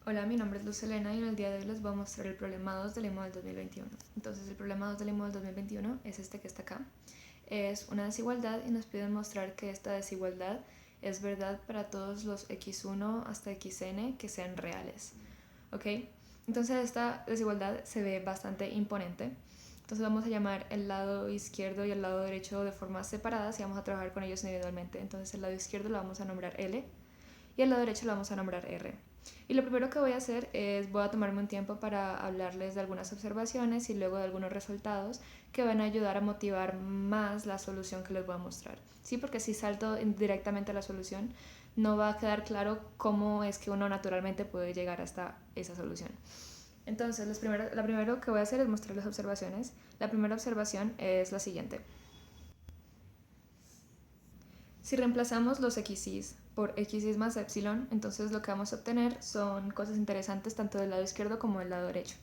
Hola, mi nombre es Luz Elena y en el día de hoy les voy a mostrar el problema 2 del IMO del 2021. Entonces, el problema 2 del IMO del 2021 es este que está acá. Es una desigualdad y nos piden mostrar que esta desigualdad es verdad para todos los x1 hasta xn que sean reales. ¿Ok? Entonces, esta desigualdad se ve bastante imponente. Entonces, vamos a llamar el lado izquierdo y el lado derecho de formas separadas y vamos a trabajar con ellos individualmente. Entonces, el lado izquierdo lo vamos a nombrar L y el lado derecho lo vamos a nombrar R. Y lo primero que voy a hacer es voy a tomarme un tiempo para hablarles de algunas observaciones y luego de algunos resultados que van a ayudar a motivar más la solución que les voy a mostrar. Sí, porque si salto directamente a la solución, no va a quedar claro cómo es que uno naturalmente puede llegar hasta esa solución. Entonces, la primero que voy a hacer es mostrarles observaciones. La primera observación es la siguiente. Si reemplazamos los x's por x's más epsilon, entonces lo que vamos a obtener son cosas interesantes tanto del lado izquierdo como del lado derecho.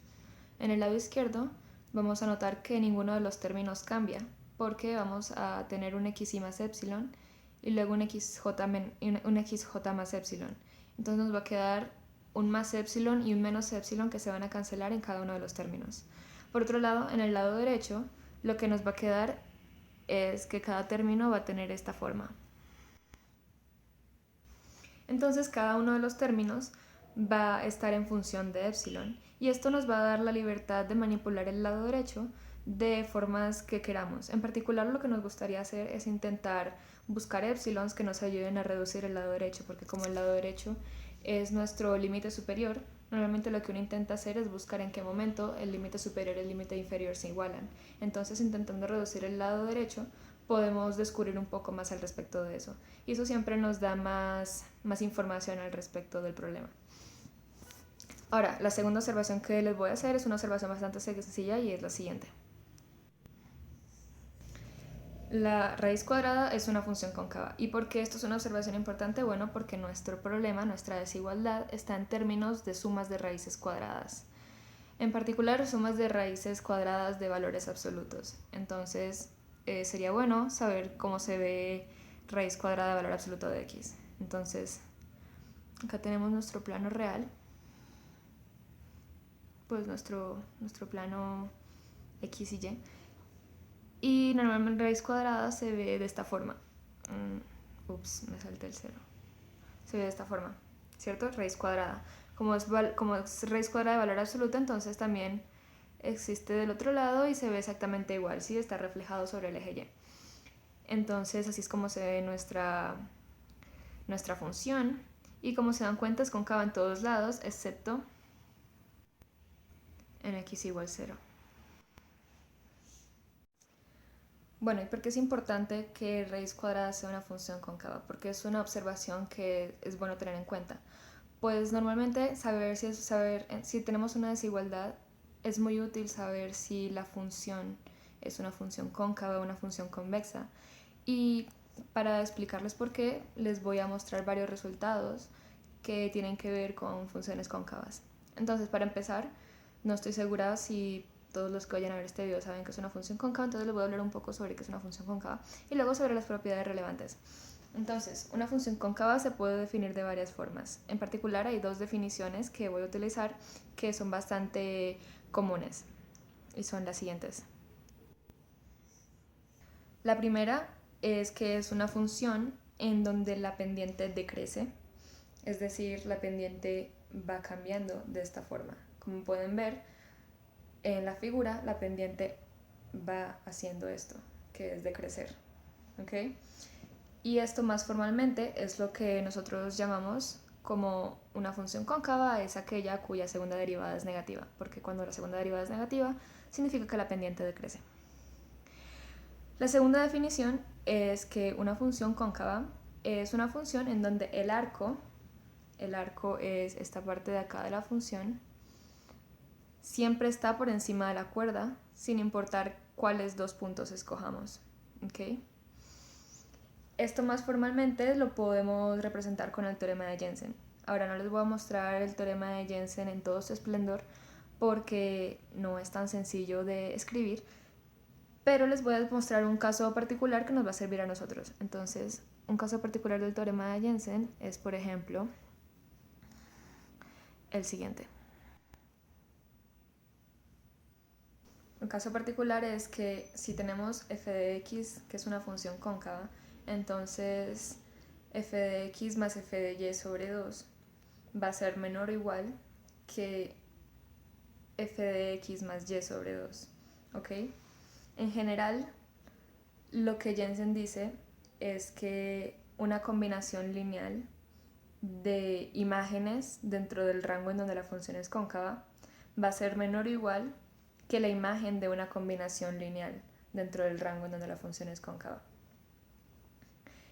En el lado izquierdo vamos a notar que ninguno de los términos cambia, porque vamos a tener un xy más epsilon y luego un xj más epsilon. Entonces nos va a quedar un más epsilon y un menos epsilon que se van a cancelar en cada uno de los términos. Por otro lado, en el lado derecho, lo que nos va a quedar es que cada término va a tener esta forma. Entonces cada uno de los términos va a estar en función de epsilon y esto nos va a dar la libertad de manipular el lado derecho de formas que queramos. En particular lo que nos gustaría hacer es intentar buscar epsilons que nos ayuden a reducir el lado derecho, porque como el lado derecho es nuestro límite superior, normalmente lo que uno intenta hacer es buscar en qué momento el límite superior y el límite inferior se igualan. Entonces, intentando reducir el lado derecho, podemos descubrir un poco más al respecto de eso. Y eso siempre nos da más información al respecto del problema. Ahora, la segunda observación que les voy a hacer es una observación bastante sencilla y es la siguiente. La raíz cuadrada es una función cóncava. ¿Y por qué esto es una observación importante? Bueno, porque nuestro problema, nuestra desigualdad, está en términos de sumas de raíces cuadradas. En particular, sumas de raíces cuadradas de valores absolutos. Entonces, sería bueno saber cómo se ve raíz cuadrada de valor absoluto de x. Entonces, acá tenemos nuestro plano real, pues nuestro plano x y y. Y normalmente raíz cuadrada se ve de esta forma. Ups, me salté el cero. Se ve de esta forma, ¿cierto? Raíz cuadrada. Como es raíz cuadrada de valor absoluto, entonces también existe del otro lado y se ve exactamente igual, ¿sí? Está reflejado sobre el eje Y. Entonces así es como se ve nuestra función y como se dan cuenta es cóncava en todos lados excepto en x igual 0. Bueno, ¿y por qué es importante que raíz cuadrada sea una función cóncava? Porque es una observación que es bueno tener en cuenta. Pues normalmente si tenemos una desigualdad es muy útil saber si la función es una función cóncava o una función convexa. Y para explicarles por qué, les voy a mostrar varios resultados que tienen que ver con funciones cóncavas. Entonces, para empezar, no estoy segura si todos los que vayan a ver este video saben que es una función cóncava, entonces les voy a hablar un poco sobre qué es una función cóncava y luego sobre las propiedades relevantes. Entonces, una función cóncava se puede definir de varias formas. En particular, hay dos definiciones que voy a utilizar que son bastante comunes y son las siguientes. La primera es que es una función en donde la pendiente decrece, es decir, la pendiente va cambiando de esta forma. Como pueden ver en la figura, la pendiente va haciendo esto, que es decrecer. ¿Okay? Y esto más formalmente es lo que nosotros llamamos como una función cóncava, es aquella cuya segunda derivada es negativa, porque cuando la segunda derivada es negativa, significa que la pendiente decrece. La segunda definición es que una función cóncava es una función en donde el arco es esta parte de acá de la función, siempre está por encima de la cuerda, sin importar cuáles dos puntos escojamos. ¿Okay? Esto más formalmente lo podemos representar con el teorema de Jensen. Ahora no les voy a mostrar el teorema de Jensen en todo su esplendor porque no es tan sencillo de escribir, pero les voy a mostrar un caso particular que nos va a servir a nosotros. Entonces, un caso particular del teorema de Jensen es, por ejemplo, el siguiente. Un caso particular es que si tenemos f de x, que es una función cóncava, entonces f de x más f de y sobre 2 va a ser menor o igual que f de x más y sobre 2. ¿Ok? En general, lo que Jensen dice es que una combinación lineal de imágenes dentro del rango en donde la función es cóncava va a ser menor o igual que la imagen de una combinación lineal dentro del rango en donde la función es cóncava.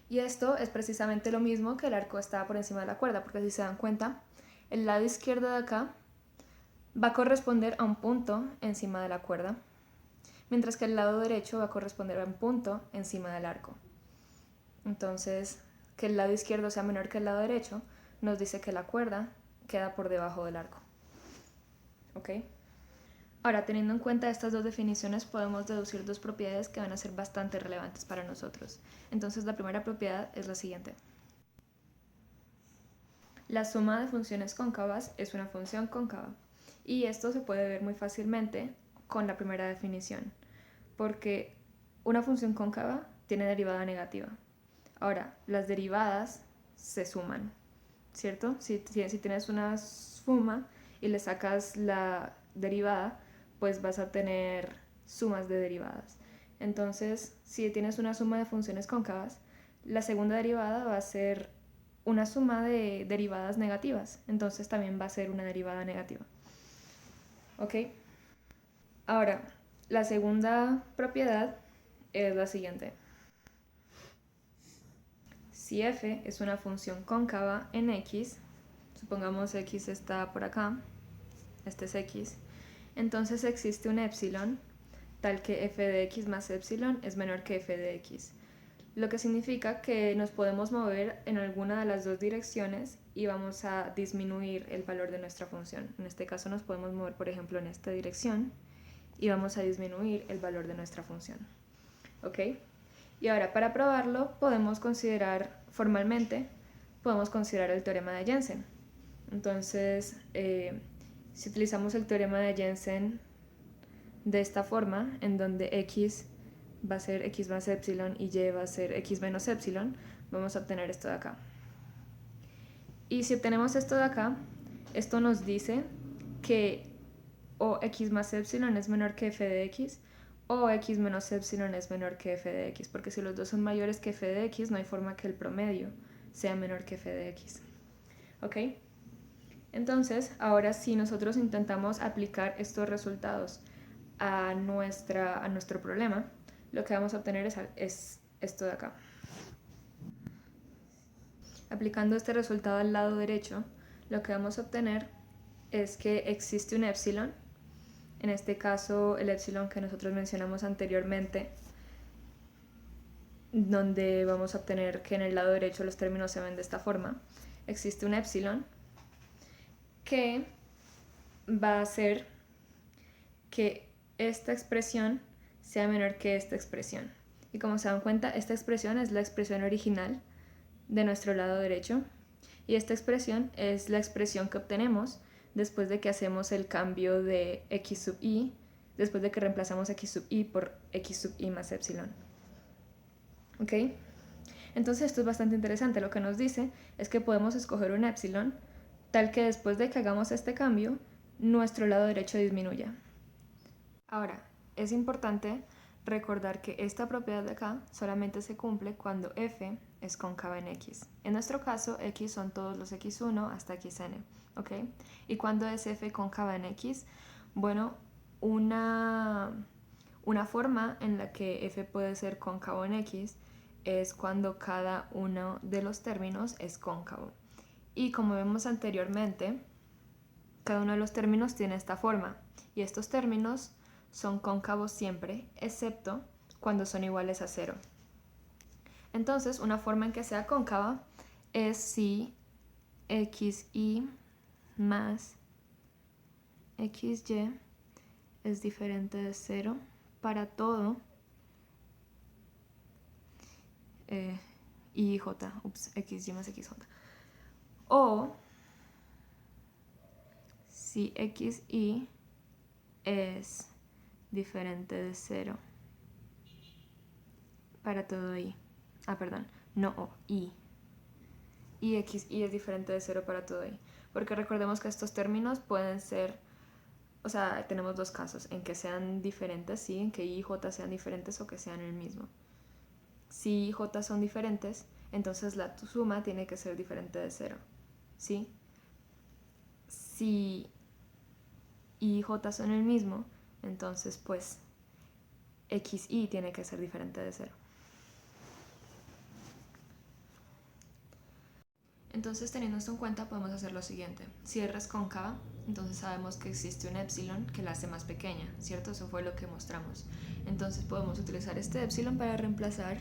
Y esto es precisamente lo mismo que el arco está por encima de la cuerda, porque si se dan cuenta, el lado izquierdo de acá va a corresponder a un punto encima de la cuerda, mientras que el lado derecho va a corresponder a un punto encima del arco. Entonces, que el lado izquierdo sea menor que el lado derecho nos dice que la cuerda queda por debajo del arco. ¿Ok? Ahora, teniendo en cuenta estas dos definiciones, podemos deducir dos propiedades que van a ser bastante relevantes para nosotros. Entonces, la primera propiedad es la siguiente. La suma de funciones cóncavas es una función cóncava. Y esto se puede ver muy fácilmente con la primera definición, porque una función cóncava tiene derivada negativa. Ahora, las derivadas se suman, ¿cierto? Si tienes una suma y le sacas la derivada, pues vas a tener sumas de derivadas. Entonces, si tienes una suma de funciones cóncavas, la segunda derivada va a ser una suma de derivadas negativas. Entonces también va a ser una derivada negativa. ¿Ok? Ahora, la segunda propiedad es la siguiente. Si f es una función cóncava en x, supongamos x está por acá, este es x, entonces existe un epsilon tal que f de x más epsilon es menor que f de x, lo que significa que nos podemos mover en alguna de las dos direcciones y vamos a disminuir el valor de nuestra función. En este caso nos podemos mover, por ejemplo, en esta dirección y vamos a disminuir el valor de nuestra función. ¿Ok? Y ahora, para probarlo, podemos considerar formalmente, podemos considerar el teorema de Jensen. Entonces, si utilizamos el teorema de Jensen de esta forma, en donde x va a ser x más epsilon y y va a ser x menos epsilon, vamos a obtener esto de acá. Y si obtenemos esto de acá, esto nos dice que o x más epsilon es menor que f de x, o x menos epsilon es menor que f de x, porque si los dos son mayores que f de x, no hay forma que el promedio sea menor que f de x. ¿Ok? Entonces, ahora si nosotros intentamos aplicar estos resultados a nuestro problema, lo que vamos a obtener es esto de acá. Aplicando este resultado al lado derecho, lo que vamos a obtener es que existe un epsilon. En este caso, el epsilon que nosotros mencionamos anteriormente, donde vamos a obtener que en el lado derecho los términos se ven de esta forma. Existe un epsilon que va a hacer que esta expresión sea menor que esta expresión. Y como se dan cuenta, esta expresión es la expresión original de nuestro lado derecho y esta expresión es la expresión que obtenemos después de que hacemos el cambio de x sub i, después de que reemplazamos x sub i por x sub i más epsilon. ¿Ok? Entonces esto es bastante interesante. Lo que nos dice es que podemos escoger un epsilon tal que después de que hagamos este cambio, nuestro lado derecho disminuya. Ahora, es importante recordar que esta propiedad de acá solamente se cumple cuando f es cóncava en x. En nuestro caso, x son todos los x1 hasta xn, ¿ok? ¿Y cuando es f cóncava en x? Bueno, una forma en la que f puede ser cóncavo en x es cuando cada uno de los términos es cóncavo. Y como vemos anteriormente, cada uno de los términos tiene esta forma, y estos términos son cóncavos siempre, excepto cuando son iguales a 0. Entonces, una forma en que sea cóncava es si xy más xy es diferente de 0 para todo xy más xj. O si xy es diferente de 0 para todo i. Perdón, no o, i. Y xy es diferente de 0 para todo i. Porque recordemos que estos términos pueden ser, o sea, tenemos dos casos, en que sean diferentes, ¿sí? En que i y j sean diferentes o que sean el mismo. Si i y j son diferentes, entonces la suma tiene que ser diferente de 0, ¿sí? Si i y j son el mismo, entonces pues xy tiene que ser diferente de 0. Entonces, teniendo esto en cuenta, podemos hacer lo siguiente. Si r es cóncava, entonces sabemos que existe un epsilon que la hace más pequeña, ¿cierto? Eso fue lo que mostramos. Entonces podemos utilizar este epsilon para reemplazar.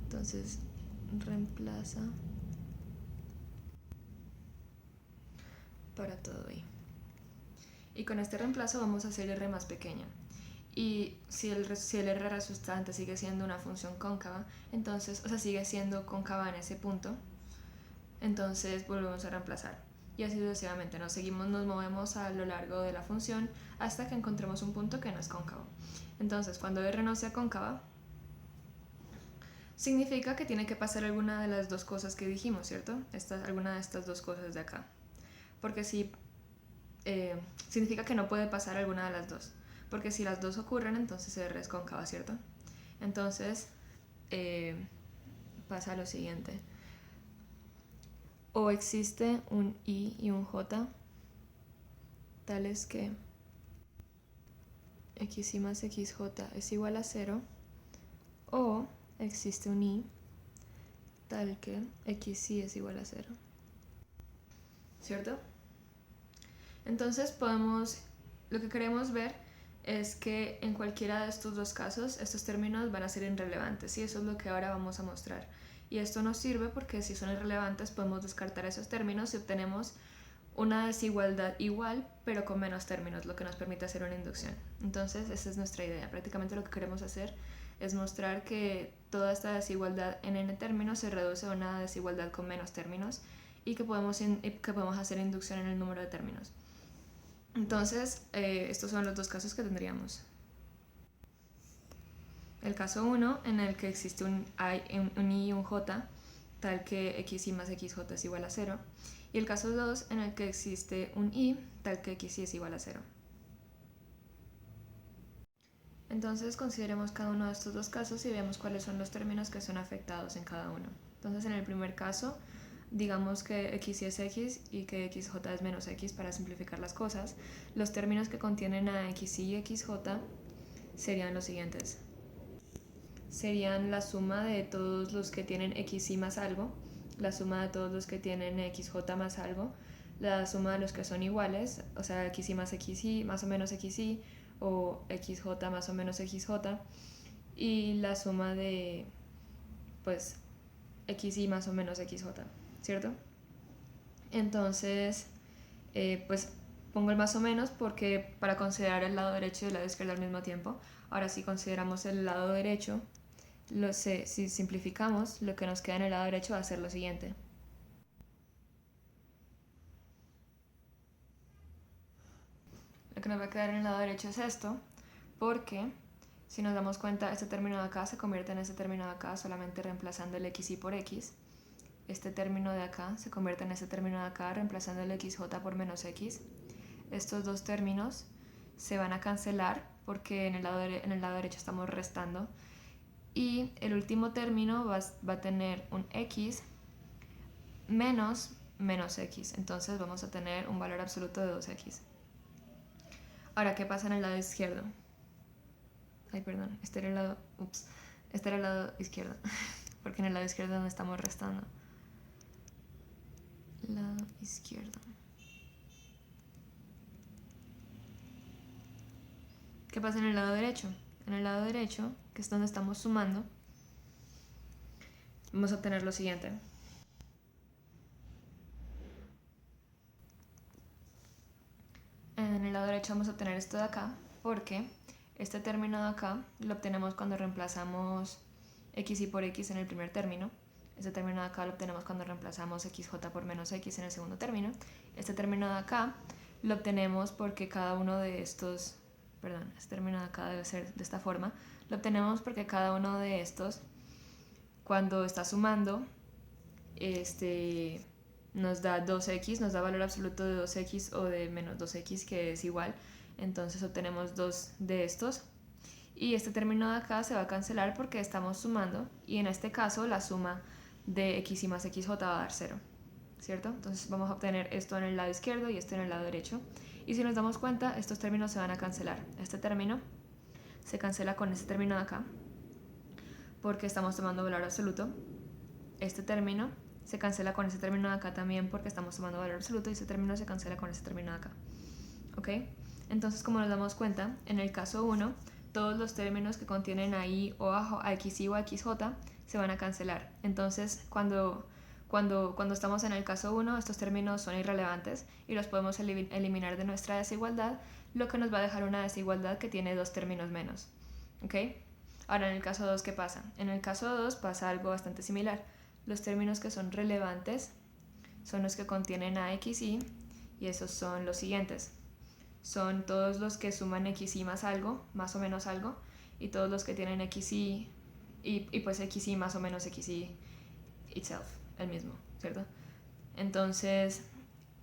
Entonces, reemplaza para todo i. Y con este reemplazo vamos a hacer r más pequeña. Y si el r resultante sigue siendo una función cóncava, entonces, o sea, sigue siendo cóncava en ese punto, entonces volvemos a reemplazar. Y así sucesivamente nos movemos a lo largo de la función hasta que encontremos un punto que no es cóncavo. Entonces, cuando r no sea cóncava, significa que tiene que pasar alguna de las dos cosas que dijimos, ¿cierto? Alguna de estas dos cosas de acá. Porque si significa que no puede pasar alguna de las dos. Porque si las dos ocurren, entonces r es cóncava, ¿cierto? Entonces, pasa lo siguiente. O existe un i y un j tales que xy más xj es igual a 0, o existe un i tal que xy es igual a 0. ¿Cierto? Entonces lo que queremos ver es que en cualquiera de estos dos casos estos términos van a ser irrelevantes, y eso es lo que ahora vamos a mostrar. Y esto nos sirve porque si son irrelevantes podemos descartar esos términos y obtenemos una desigualdad igual pero con menos términos, lo que nos permite hacer una inducción. Entonces esa es nuestra idea. Prácticamente lo que queremos hacer es mostrar que toda esta desigualdad en n términos se reduce a una desigualdad con menos términos y que podemos hacer inducción en el número de términos. Entonces, estos son los dos casos que tendríamos. El caso 1, en el que existe un i y un j, tal que xy más xj es igual a 0. Y el caso 2, en el que existe un i, tal que xy es igual a 0. Entonces, consideremos cada uno de estos dos casos y veamos cuáles son los términos que son afectados en cada uno. Entonces, en el primer caso, digamos que xy es x y que xj es menos x para simplificar las cosas. Los términos que contienen a xy y xj serían los siguientes. Serían la suma de todos los que tienen xy más algo, la suma de todos los que tienen xj más algo, la suma de los que son iguales, o sea, xy más o menos xy, o xj más o menos xj, y la suma de, pues, xy más o menos xj, ¿cierto? Entonces, pues pongo el más o menos porque para considerar el lado derecho y el lado izquierdo al mismo tiempo. Ahora, si consideramos el lado derecho, si simplificamos, lo que nos queda en el lado derecho va a ser lo siguiente. Lo que nos va a quedar en el lado derecho es esto, porque si nos damos cuenta, este término de acá se convierte en este término de acá solamente reemplazando el xy por x. Este término de acá se convierte en este término de acá reemplazando el xj por menos x. Estos dos términos se van a cancelar porque en el lado derecho estamos restando. Y el último término va a tener un x menos x. Entonces vamos a tener un valor absoluto de 2x. Ahora, ¿qué pasa en el lado izquierdo? Ay, perdón, este era el lado izquierdo. Porque en el lado izquierdo no estamos restando. Lado izquierdo. ¿Qué pasa en el lado derecho? En el lado derecho, que es donde estamos sumando, vamos a obtener lo siguiente. En el lado derecho vamos a obtener esto de acá, porque este término de acá lo obtenemos cuando reemplazamos xy por x en el primer término. Este término de acá lo obtenemos cuando reemplazamos xj por menos x en el segundo término. Este término de acá lo obtenemos porque cada uno de estos, perdón, este término de acá debe ser de esta forma, lo obtenemos porque cada uno de estos, cuando está sumando, nos da 2x, nos da valor absoluto de 2x o de menos 2x, que es igual. Entonces obtenemos 2 de estos. Y este término de acá se va a cancelar porque estamos sumando. Y en este caso la suma de x y más xj va a dar 0. ¿Cierto? Entonces vamos a obtener esto en el lado izquierdo y esto en el lado derecho. Y si nos damos cuenta, estos términos se van a cancelar. Este término se cancela con este término de acá porque estamos tomando valor absoluto. Este término se cancela con este término de acá también porque estamos tomando valor absoluto, y este término se cancela con este término de acá. ¿Ok? Entonces, como nos damos cuenta, en el caso 1, todos los términos que contienen a i o a xy o a xj se van a cancelar. Entonces, cuando estamos en el caso 1, estos términos son irrelevantes y los podemos eliminar de nuestra desigualdad, lo que nos va a dejar una desigualdad que tiene 2 términos menos. ¿Ok? Ahora, en el caso 2, ¿qué pasa? En el caso 2 pasa algo bastante similar. Los términos que son relevantes son los que contienen a x, y esos son los siguientes. Son todos los que suman x y más algo, más o menos algo, y todos los que tienen x y pues x y más o menos x y itself, el mismo, ¿cierto? Entonces,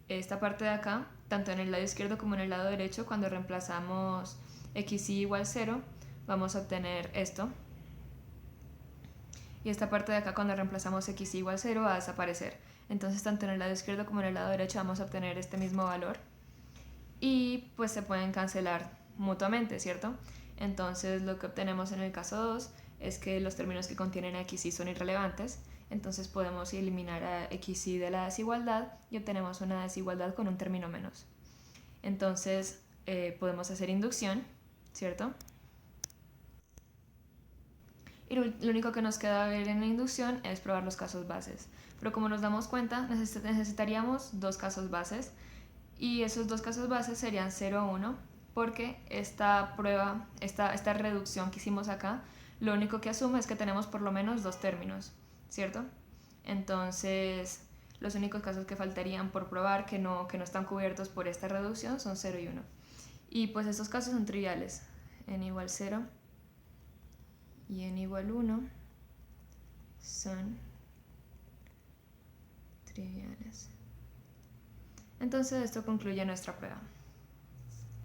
esta parte de acá, tanto en el lado izquierdo como en el lado derecho, cuando reemplazamos x y igual 0, vamos a obtener esto. Y esta parte de acá, cuando reemplazamos x igual 0, va a desaparecer. Entonces, tanto en el lado izquierdo como en el lado derecho vamos a obtener este mismo valor. Y pues se pueden cancelar mutuamente, ¿cierto? Entonces, lo que obtenemos en el caso 2 es que los términos que contienen a x y son irrelevantes. Entonces podemos eliminar a x y de la desigualdad y obtenemos una desigualdad con un término menos. Entonces, podemos hacer inducción, ¿cierto? Y lo único que nos queda ver en la inducción es probar los casos bases. Pero como nos damos cuenta, necesitaríamos 2 casos bases, y esos 2 casos bases serían 0 o 1, porque esta prueba, esta reducción que hicimos acá, lo único que asume es que tenemos por lo menos 2 términos, ¿cierto? Entonces, los únicos casos que faltarían por probar que no están cubiertos por esta reducción son 0 y 1. Y pues estos casos son triviales. N igual 0 y n igual 1 son triviales. Entonces esto concluye nuestra prueba.